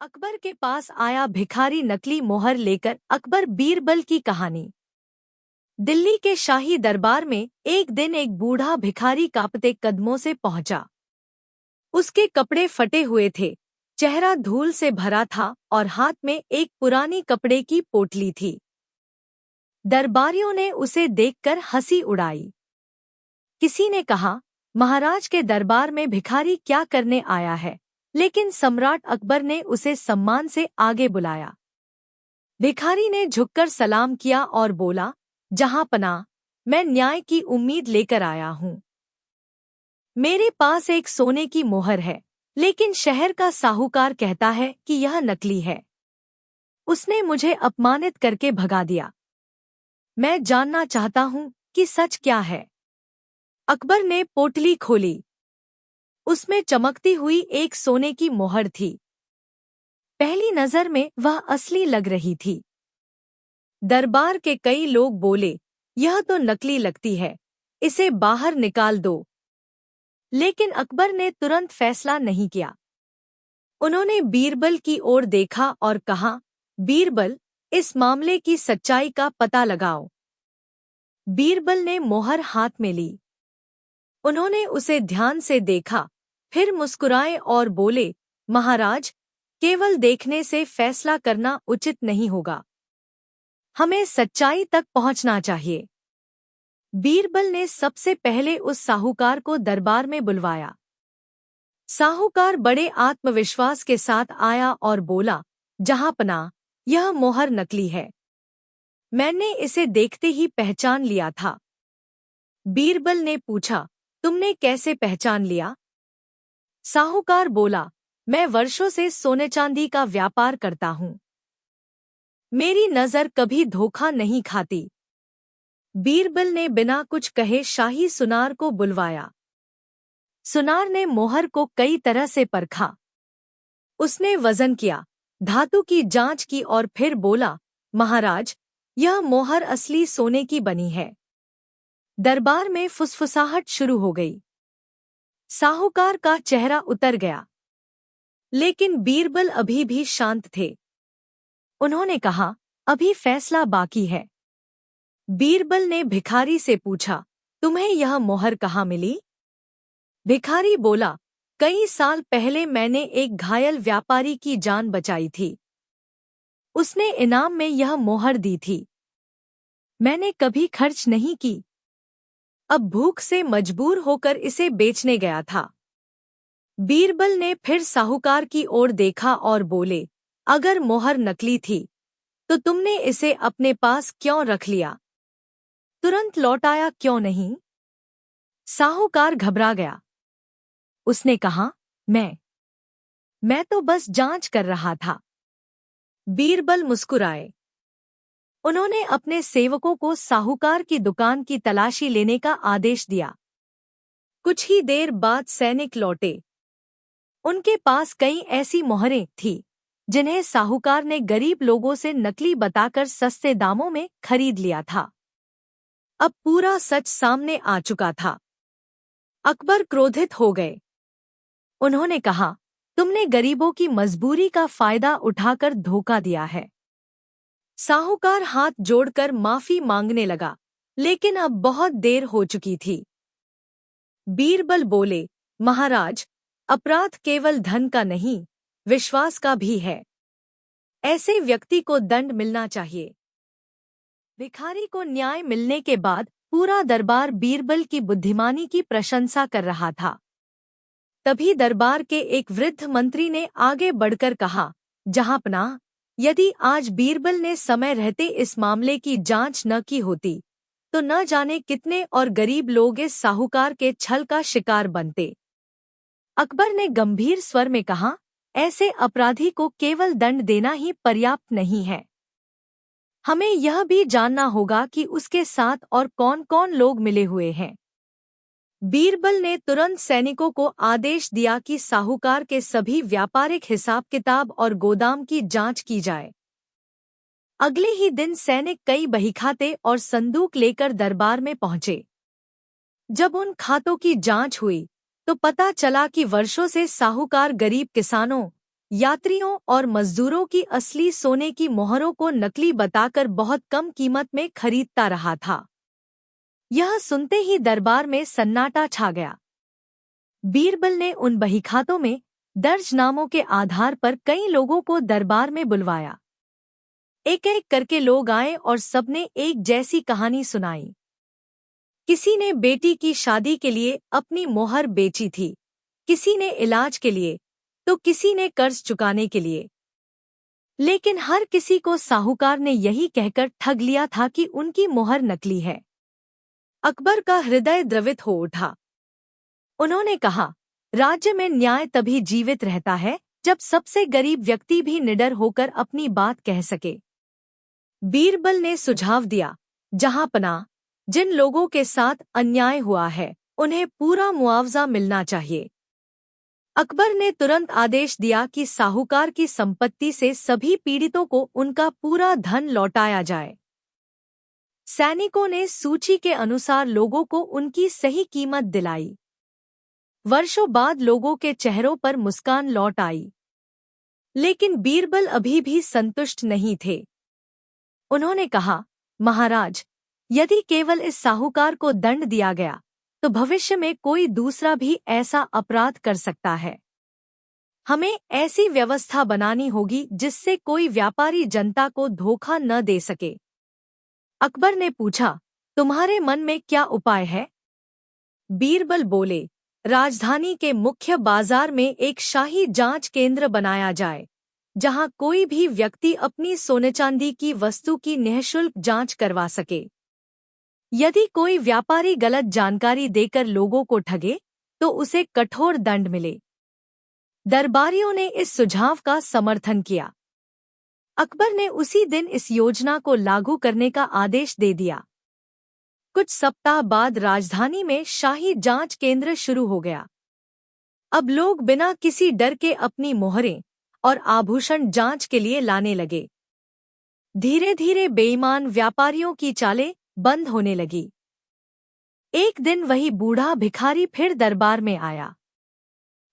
अकबर के पास आया भिखारी नकली मोहर लेकर। अकबर बीरबल की कहानी। दिल्ली के शाही दरबार में एक दिन एक बूढ़ा भिखारी कांपते कदमों से पहुंचा। उसके कपड़े फटे हुए थे, चेहरा धूल से भरा था और हाथ में एक पुरानी कपड़े की पोटली थी। दरबारियों ने उसे देखकर हंसी उड़ाई। किसी ने कहा, महाराज के दरबार में भिखारी क्या करने आया है? लेकिन सम्राट अकबर ने उसे सम्मान से आगे बुलाया। भिखारी ने झुककर सलाम किया और बोला, जहांपनाह, मैं न्याय की उम्मीद लेकर आया हूँ। मेरे पास एक सोने की मोहर है, लेकिन शहर का साहूकार कहता है कि यह नकली है। उसने मुझे अपमानित करके भगा दिया। मैं जानना चाहता हूँ कि सच क्या है। अकबर ने पोटली खोली। उसमें चमकती हुई एक सोने की मोहर थी। पहली नजर में वह असली लग रही थी। दरबार के कई लोग बोले, यह तो नकली लगती है, इसे बाहर निकाल दो। लेकिन अकबर ने तुरंत फैसला नहीं किया। उन्होंने बीरबल की ओर देखा और कहा, बीरबल, इस मामले की सच्चाई का पता लगाओ। बीरबल ने मोहर हाथ में ली। उन्होंने उसे ध्यान से देखा, फिर मुस्कुराए और बोले, महाराज, केवल देखने से फैसला करना उचित नहीं होगा। हमें सच्चाई तक पहुंचना चाहिए। बीरबल ने सबसे पहले उस साहूकार को दरबार में बुलवाया। साहूकार बड़े आत्मविश्वास के साथ आया और बोला, जहांपनाह, यह मोहर नकली है। मैंने इसे देखते ही पहचान लिया था। बीरबल ने पूछा, तुमने कैसे पहचान लिया? साहूकार बोला, मैं वर्षों से सोने चांदी का व्यापार करता हूँ। मेरी नजर कभी धोखा नहीं खाती। बीरबल ने बिना कुछ कहे शाही सुनार को बुलवाया। सुनार ने मोहर को कई तरह से परखा। उसने वजन किया, धातु की जांच की और फिर बोला, महाराज, यह मोहर असली सोने की बनी है। दरबार में फुसफुसाहट शुरू हो गई। साहूकार का चेहरा उतर गया। लेकिन बीरबल अभी भी शांत थे। उन्होंने कहा, अभी फैसला बाकी है। बीरबल ने भिखारी से पूछा, तुम्हें यह मोहर कहाँ मिली? भिखारी बोला, कई साल पहले मैंने एक घायल व्यापारी की जान बचाई थी। उसने इनाम में यह मोहर दी थी। मैंने कभी खर्च नहीं की। अब भूख से मजबूर होकर इसे बेचने गया था। बीरबल ने फिर साहूकार की ओर देखा और बोले, अगर मोहर नकली थी, तो तुमने इसे अपने पास क्यों रख लिया? तुरंत लौटाया क्यों नहीं? साहूकार घबरा गया। उसने कहा, मैं तो बस जांच कर रहा था। बीरबल मुस्कुराए। उन्होंने अपने सेवकों को साहूकार की दुकान की तलाशी लेने का आदेश दिया। कुछ ही देर बाद सैनिक लौटे। उनके पास कई ऐसी मोहरें थीं, जिन्हें साहूकार ने गरीब लोगों से नकली बताकर सस्ते दामों में खरीद लिया था। अब पूरा सच सामने आ चुका था। अकबर क्रोधित हो गए। उन्होंने कहा, तुमने गरीबों की मजबूरी का फायदा उठाकर धोखा दिया है। साहूकार हाथ जोड़कर माफी मांगने लगा, लेकिन अब बहुत देर हो चुकी थी। बीरबल बोले, महाराज, अपराध केवल धन का नहीं, विश्वास का भी है। ऐसे व्यक्ति को दंड मिलना चाहिए। भिखारी को न्याय मिलने के बाद पूरा दरबार बीरबल की बुद्धिमानी की प्रशंसा कर रहा था। तभी दरबार के एक वृद्ध मंत्री ने आगे बढ़कर कहा, जहांपनाह, यदि आज बीरबल ने समय रहते इस मामले की जांच न की होती, तो न जाने कितने और गरीब लोग इस साहूकार के छल का शिकार बनते। अकबर ने गंभीर स्वर में कहा, ऐसे अपराधी को केवल दंड देना ही पर्याप्त नहीं है। हमें यह भी जानना होगा कि उसके साथ और कौन-कौन लोग मिले हुए हैं। बीरबल ने तुरंत सैनिकों को आदेश दिया कि साहूकार के सभी व्यापारिक हिसाब-किताब और गोदाम की जांच की जाए। अगले ही दिन सैनिक कई बहीखाते और संदूक लेकर दरबार में पहुंचे। जब उन खातों की जांच हुई, तो पता चला कि वर्षों से साहूकार गरीब किसानों, यात्रियों और मजदूरों की असली सोने की मोहरों को नकली बताकर बहुत कम कीमत में खरीदता रहा था। यह सुनते ही दरबार में सन्नाटा छा गया। बीरबल ने उन बहीखातों में दर्ज नामों के आधार पर कई लोगों को दरबार में बुलवाया। एक एक करके लोग आए और सबने एक जैसी कहानी सुनाई। किसी ने बेटी की शादी के लिए अपनी मोहर बेची थी, किसी ने इलाज के लिए, तो किसी ने कर्ज चुकाने के लिए। लेकिन हर किसी को साहूकार ने यही कहकर ठग लिया था कि उनकी मोहर नकली है। अकबर का हृदय द्रवित हो उठा। उन्होंने कहा, राज्य में न्याय तभी जीवित रहता है जब सबसे गरीब व्यक्ति भी निडर होकर अपनी बात कह सके। बीरबल ने सुझाव दिया, जहांपनाह, जिन लोगों के साथ अन्याय हुआ है उन्हें पूरा मुआवजा मिलना चाहिए। अकबर ने तुरंत आदेश दिया कि साहूकार की संपत्ति से सभी पीड़ितों को उनका पूरा धन लौटाया जाए। सैनिकों ने सूची के अनुसार लोगों को उनकी सही कीमत दिलाई। वर्षों बाद लोगों के चेहरों पर मुस्कान लौट आई। लेकिन बीरबल अभी भी संतुष्ट नहीं थे। उन्होंने कहा, महाराज, यदि केवल इस साहूकार को दंड दिया गया तो भविष्य में कोई दूसरा भी ऐसा अपराध कर सकता है। हमें ऐसी व्यवस्था बनानी होगी जिससे कोई व्यापारी जनता को धोखा न दे सके। अकबर ने पूछा, तुम्हारे मन में क्या उपाय है? बीरबल बोले, राजधानी के मुख्य बाजार में एक शाही जांच केंद्र बनाया जाए, जहां कोई भी व्यक्ति अपनी सोने चांदी की वस्तु की निःशुल्क जांच करवा सके। यदि कोई व्यापारी गलत जानकारी देकर लोगों को ठगे तो उसे कठोर दंड मिले। दरबारियों ने इस सुझाव का समर्थन किया। अकबर ने उसी दिन इस योजना को लागू करने का आदेश दे दिया। कुछ सप्ताह बाद राजधानी में शाही जांच केंद्र शुरू हो गया। अब लोग बिना किसी डर के अपनी मोहरें और आभूषण जांच के लिए लाने लगे। धीरे धीरे बेईमान व्यापारियों की चालें बंद होने लगी। एक दिन वही बूढ़ा भिखारी फिर दरबार में आया।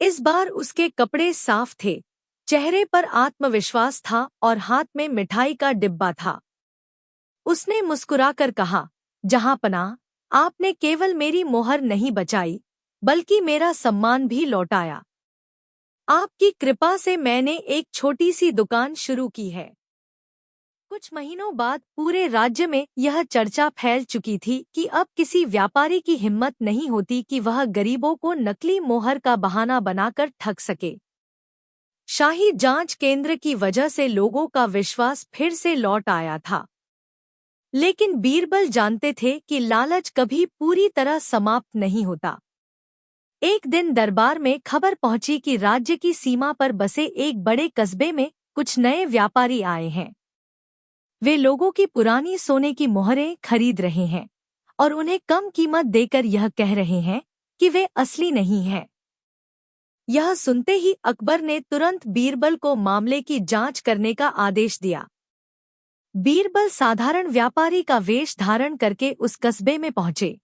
इस बार उसके कपड़े साफ थे, चेहरे पर आत्मविश्वास था और हाथ में मिठाई का डिब्बा था। उसने मुस्कुराकर कहा, जहांपनाह, आपने केवल मेरी मोहर नहीं बचाई बल्कि मेरा सम्मान भी लौटाया। आपकी कृपा से मैंने एक छोटी सी दुकान शुरू की है। कुछ महीनों बाद पूरे राज्य में यह चर्चा फैल चुकी थी कि अब किसी व्यापारी की हिम्मत नहीं होती कि वह गरीबों को नकली मोहर का बहाना बनाकर ठग सके। शाही जांच केंद्र की वजह से लोगों का विश्वास फिर से लौट आया था। लेकिन बीरबल जानते थे कि लालच कभी पूरी तरह समाप्त नहीं होता। एक दिन दरबार में खबर पहुंची कि राज्य की सीमा पर बसे एक बड़े कस्बे में कुछ नए व्यापारी आए हैं। वे लोगों की पुरानी सोने की मोहरें खरीद रहे हैं और उन्हें कम कीमत देकर यह कह रहे हैं कि वे असली नहीं हैं। यह सुनते ही अकबर ने तुरंत बीरबल को मामले की जांच करने का आदेश दिया। बीरबल साधारण व्यापारी का वेश धारण करके उस कस्बे में पहुंचे।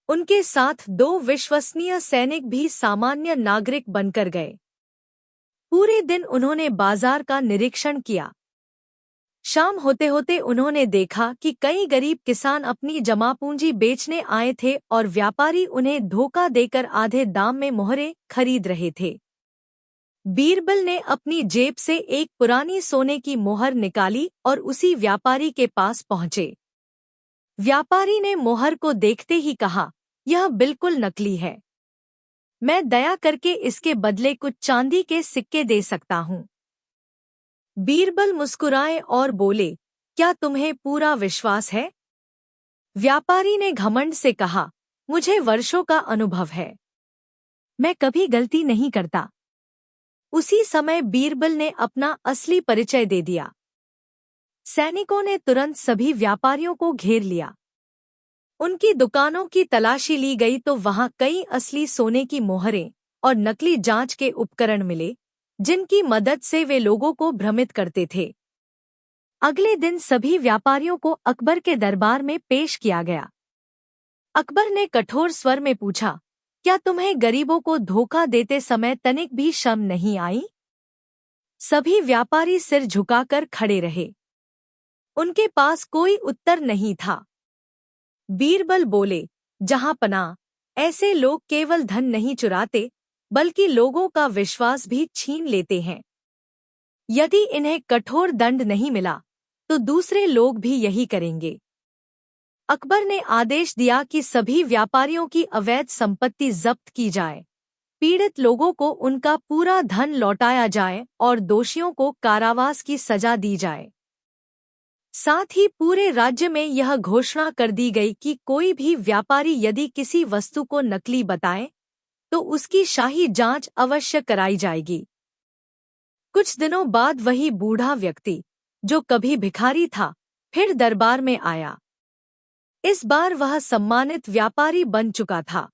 उनके साथ 2 विश्वसनीय सैनिक भी सामान्य नागरिक बनकर गए। पूरे दिन उन्होंने बाजार का निरीक्षण किया। शाम होते होते उन्होंने देखा कि कई गरीब किसान अपनी जमा पूंजी बेचने आए थे और व्यापारी उन्हें धोखा देकर आधे दाम में मोहरें खरीद रहे थे। बीरबल ने अपनी जेब से एक पुरानी सोने की मोहर निकाली और उसी व्यापारी के पास पहुंचे। व्यापारी ने मोहर को देखते ही कहा, यह बिल्कुल नकली है। मैं दया करके इसके बदले कुछ चांदी के सिक्के दे सकता हूँ। बीरबल मुस्कुराए और बोले, क्या तुम्हें पूरा विश्वास है? व्यापारी ने घमंड से कहा, मुझे वर्षों का अनुभव है, मैं कभी गलती नहीं करता। उसी समय बीरबल ने अपना असली परिचय दे दिया। सैनिकों ने तुरंत सभी व्यापारियों को घेर लिया। उनकी दुकानों की तलाशी ली गई तो वहां कई असली सोने की मोहरें और नकली जांच के उपकरण मिले, जिनकी मदद से वे लोगों को भ्रमित करते थे। अगले दिन सभी व्यापारियों को अकबर के दरबार में पेश किया गया। अकबर ने कठोर स्वर में पूछा, क्या तुम्हें गरीबों को धोखा देते समय तनिक भी शर्म नहीं आई? सभी व्यापारी सिर झुकाकर खड़े रहे। उनके पास कोई उत्तर नहीं था। बीरबल बोले, जहांपनाह, ऐसे लोग केवल धन नहीं चुराते, बल्कि लोगों का विश्वास भी छीन लेते हैं। यदि इन्हें कठोर दंड नहीं मिला, तो दूसरे लोग भी यही करेंगे। अकबर ने आदेश दिया कि सभी व्यापारियों की अवैध संपत्ति जब्त की जाए, पीड़ित लोगों को उनका पूरा धन लौटाया जाए और दोषियों को कारावास की सजा दी जाए। साथ ही पूरे राज्य में यह घोषणा कर दी गई कि कोई भी व्यापारी यदि किसी वस्तु को नकली बताए, तो उसकी शाही जांच अवश्य कराई जाएगी। कुछ दिनों बाद वही बूढ़ा व्यक्ति, जो कभी भिखारी था, फिर दरबार में आया। इस बार वह सम्मानित व्यापारी बन चुका था।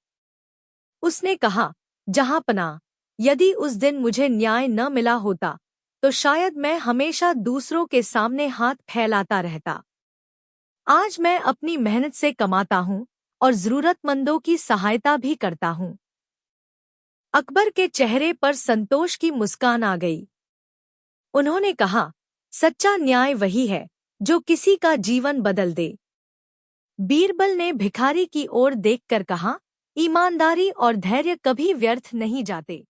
उसने कहा, जहांपनाह, यदि उस दिन मुझे न्याय न मिला होता, तो शायद मैं हमेशा दूसरों के सामने हाथ फैलाता रहता। आज मैं अपनी मेहनत से कमाता हूँ और जरूरतमंदों की सहायता भी करता हूँ। अकबर के चेहरे पर संतोष की मुस्कान आ गई। उन्होंने कहा, सच्चा न्याय वही है जो किसी का जीवन बदल दे। बीरबल ने भिखारी की ओर देखकर कहा, ईमानदारी और धैर्य कभी व्यर्थ नहीं जाते।